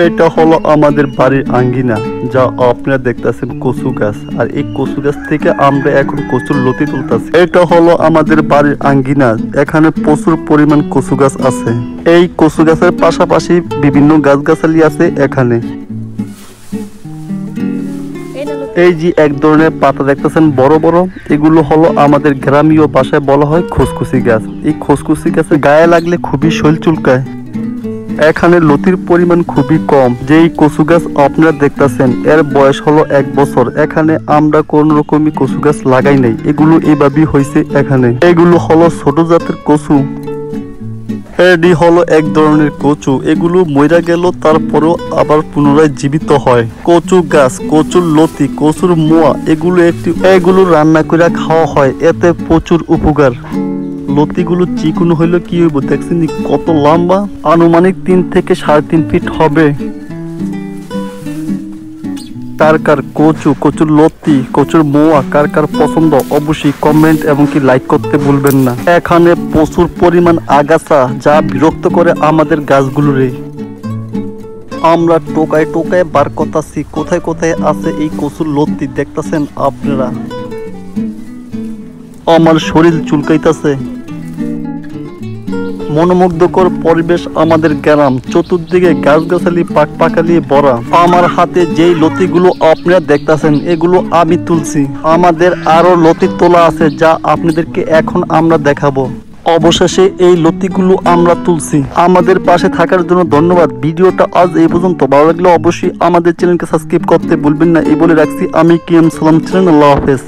এটা হলো আমাদের বাড়ির আঙ্গিনা, যা আপনারা দেখতেছেন কচু গাছ। আর এই কচু গাছ থেকে আমরা এখন কচুর লতি তুলতেছি। এটা হলো আমাদের বাড়ির আঙ্গিনা, এখানে প্রচুর পরিমাণ কচু গাছ আছে। এই কচু গাছের পাশাপাশি বিভিন্ন গাছগাছালি আছে এখানে। এই যে এক ধরনের পাতা দেখতেছেন বড় বড়, এগুলো হলো আমাদের গ্রামীয় ভাষায় বলা হয় খসখসি গাছ। এই খসখসি গাছের গায়ে লাগলে খুবই শরীর চুলকায়। এখানে লতির পরিমাণ খুবই কম। যেই কচু গাছ আপনারা দেখতেছেন এর বয়স হলো 1 বছর। এখানে আমরা কোন রকমই কচু গাছ লাগাই নাই, এগুলো এইভাবেই হয়েছে। এখানে এগুলো হলো ছোট জাতের কচু। এটি হলো এক ধরনের কচু, এগুলো মইরা গেল তারপরেও আবার পুনরায় জীবিত হয়। কচু গাছ, কচুর লতি, কচুর মোয়া, এগুলো রান্না করে খাওয়া হয়, এতে প্রচুর উপকার। লতিগুলো চিকুন হইলে কি হইব দেখছেন কত লম্বা, আনুমানিক 3 থেকে 3.5 ফিট হবে। কার কার কচুর লতি, কচুর মোয়া কার কার পছন্দ অবশ্যই কমেন্ট এবং কি লাইক করতে ভুলবেন না। এখানে প্রচুর পরিমাণ আগাছা, যা বিরক্ত করে আমাদের গাছগুলোরে। আমরা টোকায় টোকায় বার করতাছি কোথায় কোথায় আছে এই কচুর লতি। দেখতেছেন আপনারা, আমার শরীর চুলকাইতেছে। মনোমুগ্ধকর পরিবেশ আমাদের গ্রাম, চতুর্দিকে গাছগাছালি পাকালি ভরা। আমার হাতে যেই লতিগুলো আপনারা দেখতেছেন এগুলো আমি তুলছি। আমাদের আরো লতি তোলা আছে, যা আপনাদেরকে এখন আমরা দেখাবো। অবশেষে এই লতিগুলো আমরা তুলছি। আমাদের পাশে থাকার জন্য ধন্যবাদ। ভিডিওটা আজ এই পর্যন্ত। ভালো লাগলে অবশ্যই আমাদের চ্যানেলকে সাবস্ক্রাইব করতে ভুলবেন না। এই বলে রাখছি, আমি KM সালাম ছিলেন। আল্লাহ হাফেজ।